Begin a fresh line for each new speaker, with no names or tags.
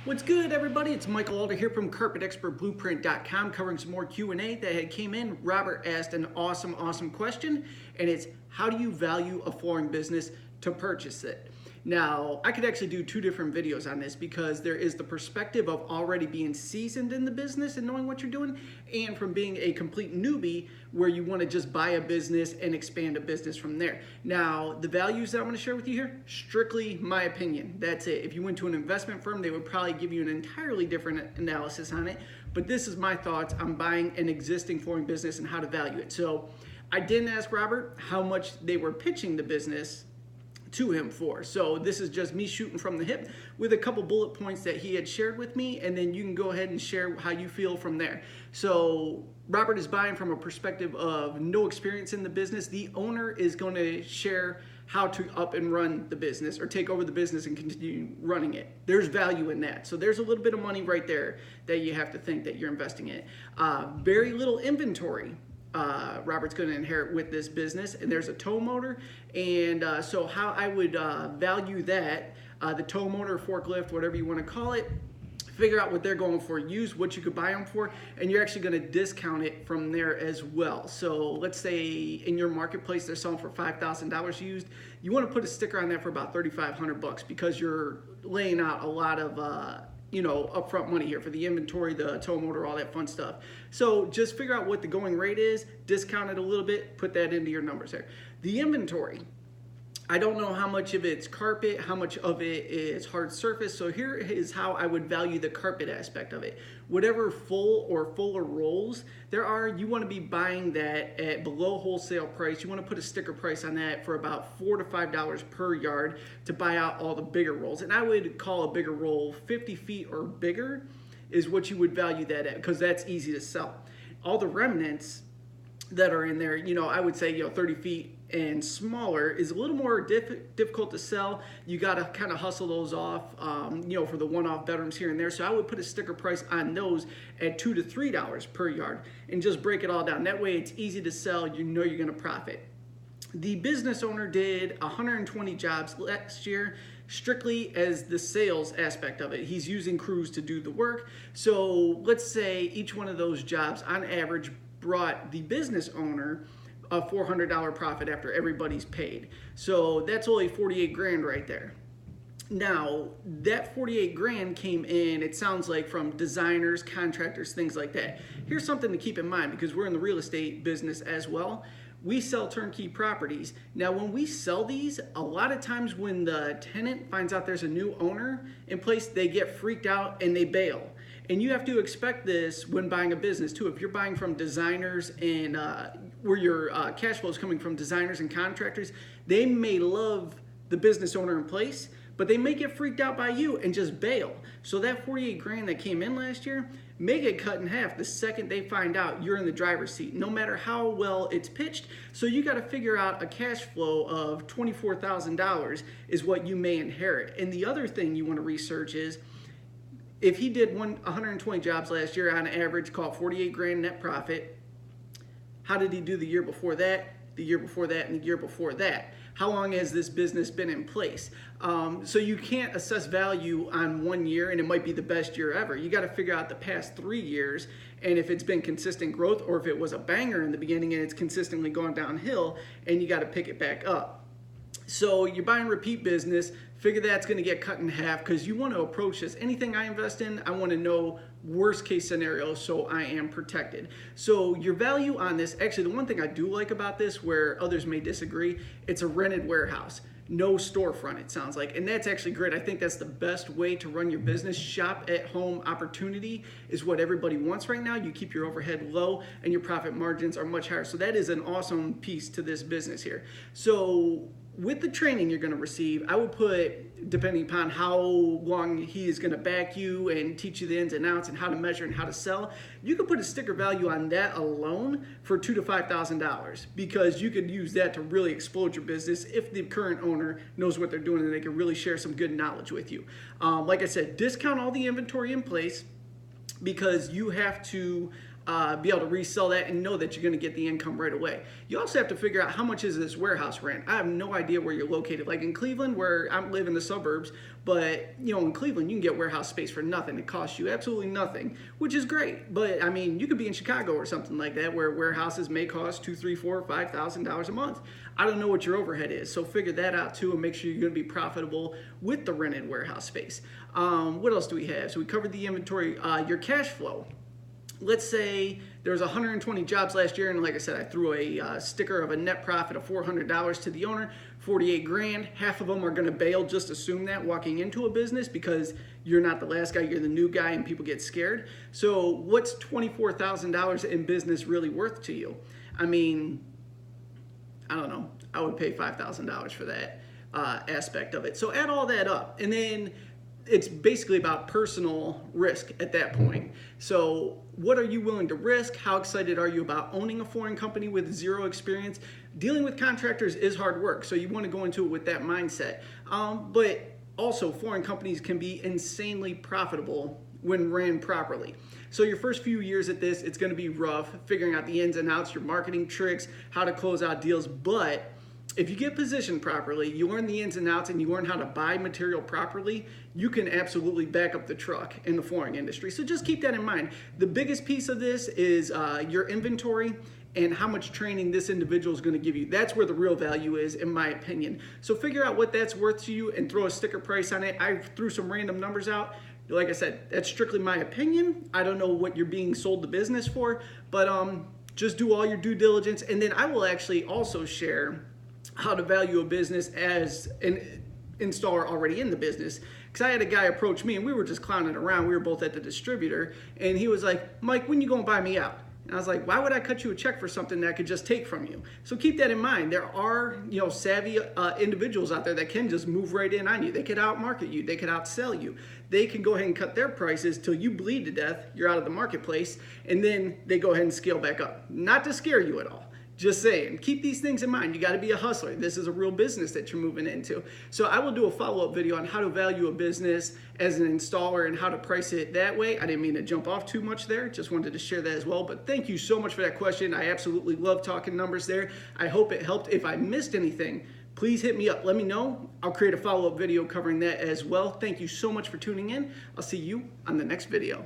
What's good, everybody? It's Michael Alder here from CarpetExpertBlueprint.com, covering some more Q&A that had came in. Robert asked an awesome question, and it's how do you value a flooring business to purchase it? Now, I could actually do two different videos on this because there is the perspective of already being seasoned in the business and knowing what you're doing, and from being a complete newbie where you want to just buy a business and expand a business from there. Now, the values that I'm going to share with you here, strictly my opinion. That's it. If you went to an investment firm, they would probably give you an entirely different analysis on it, but this is my thoughts on buying an existing flooring business and how to value it. So I didn't ask Robert how much they were pitching the business to him for. So this is just me shooting from the hip with a couple bullet points that he had shared with me, and then you can go ahead and share how you feel from there. So Robert is buying from a perspective of no experience in the business. The owner is going to share how to up and run the business or take over the business and continue running it. There's value in that. So there's a little bit of money right there that you have to think that you're investing in. Very little inventory Robert's going to inherit with this business, and there's a tow motor, and so how I would value that, the tow motor, forklift, whatever you want to call it, figure out what they're going for used, what you could buy them for, and you're actually going to discount it from there as well. So let's say in your marketplace they're selling for $5,000 used, you want to put a sticker on that for about $3,500 because you're laying out a lot of upfront money here for the inventory, the tow motor, all that fun stuff. So just figure out what the going rate is, discount it a little bit, put that into your numbers there. The inventory, I don't know how much of it's carpet, how much of it is hard surface. So here is how I would value the carpet aspect of it. Whatever full or fuller rolls there are, you want to be buying that at below wholesale price. You want to put a sticker price on that for about $4 to $5 per yard to buy out all the bigger rolls. And I would call a bigger roll 50 feet or bigger is what you would value that at, because that's easy to sell. All the remnants that are in there, I would say 30 feet and smaller is a little more difficult to sell. You got to kind of hustle those off, for the one-off bedrooms here and there. So I would put a sticker price on those at $2 to $3 per yard and just break it all down. That way it's easy to sell. You know you're going to profit. The business owner did 120 jobs last year, strictly as the sales aspect of it. He's using crews to do the work. So let's say each one of those jobs on average brought the business owner a $400 profit after everybody's paid. So that's only 48 grand right there. Now, that 48 grand came in, it sounds like, from designers, contractors, things like that. Here's something to keep in mind, because we're in the real estate business as well. We sell turnkey properties. Now, when we sell these, a lot of times when the tenant finds out there's a new owner in place, they get freaked out and they bail. And you have to expect this when buying a business too. If you're buying from designers and where your cash flow is coming from designers and contractors, they may love the business owner in place, but they may get freaked out by you and just bail. So that 48 grand that came in last year may get cut in half the second they find out you're in the driver's seat, no matter how well it's pitched. So you got to figure out a cash flow of $24,000 is what you may inherit. And the other thing you want to research is, if he did 120 jobs last year on average, call it 48 grand net profit, how did he do the year before that, the year before that, and the year before that? How long has this business been in place? So you can't assess value on 1 year and it might be the best year ever. You got to figure out the past 3 years and if it's been consistent growth or if it was a banger in the beginning and it's consistently gone downhill and you got to pick it back up. So you're buying repeat business, figure that's going to get cut in half because you want to approach this. Anything I invest in, I want to know worst case scenario so I am protected. So your value on this, actually the one thing I do like about this where others may disagree, it's a rented warehouse. No storefront, it sounds like. And that's actually great. I think that's the best way to run your business. Shop at home opportunity is what everybody wants right now. You keep your overhead low and your profit margins are much higher. So that is an awesome piece to this business here. So with the training you're going to receive, I would put, depending upon how long he is going to back you and teach you the ins and outs and how to measure and how to sell, you could put a sticker value on that alone for $2,000 to $5,000 because you could use that to really explode your business if the current owner knows what they're doing and they can really share some good knowledge with you. Like I said, discount all the inventory in place because you have to be able to resell that and know that you're going to get the income right away. You also have to figure out how much is this warehouse rent. I have no idea where you're located. Like in Cleveland, where I live in the suburbs, but in Cleveland you can get warehouse space for nothing. It costs you absolutely nothing, which is great. But I mean, you could be in Chicago or something like that, where warehouses may cost $2,000, $3,000, $4,000, $5,000 a month. I don't know what your overhead is, so figure that out too, and make sure you're going to be profitable with the rented warehouse space. What else do we have? So we covered the inventory, your cash flow. Let's say there was 120 jobs last year, and like I said, I threw a sticker of a net profit of $400 to the owner, 48 grand. Half of them are going to bail. Just assume that walking into a business, because you're not the last guy, you're the new guy, and people get scared. So what's $24,000 in business really worth to you? I mean, I don't know. I would pay $5,000 for that aspect of it. So add all that up, and then it's basically about personal risk at that point. So what are you willing to risk? How excited are you about owning a flooring company with zero experience? Dealing with contractors is hard work, so you want to go into it with that mindset. But also, flooring companies can be insanely profitable when ran properly. So your first few years at this, it's going to be rough, figuring out the ins and outs, your marketing tricks, how to close out deals. But if you get positioned properly, you learn the ins and outs, and you learn how to buy material properly, you can absolutely back up the truck in the flooring industry. So just keep that in mind. The biggest piece of this is your inventory and how much training this individual is going to give you. That's where the real value is, in my opinion. So figure out what that's worth to you and throw a sticker price on it. I threw some random numbers out. Like I said, that's strictly my opinion. I don't know what you're being sold the business for, but just do all your due diligence. And then I will actually also share how to value a business as an installer already in the business. Because I had a guy approach me, and we were just clowning around. We were both at the distributor, and he was like, "Mike, when you gonna buy me out?" And I was like, "Why would I cut you a check for something that I could just take from you?" So keep that in mind. There are savvy individuals out there that can just move right in on you. They could outmarket you. They could outsell you. They can go ahead and cut their prices till you bleed to death. You're out of the marketplace, and then they go ahead and scale back up. Not to scare you at all. Just saying, keep these things in mind. You got to be a hustler. This is a real business that you're moving into. So I will do a follow-up video on how to value a business as an installer and how to price it that way. I didn't mean to jump off too much there. Just wanted to share that as well. But thank you so much for that question. I absolutely love talking numbers there. I hope it helped. If I missed anything, please hit me up. Let me know. I'll create a follow-up video covering that as well. Thank you so much for tuning in. I'll see you on the next video.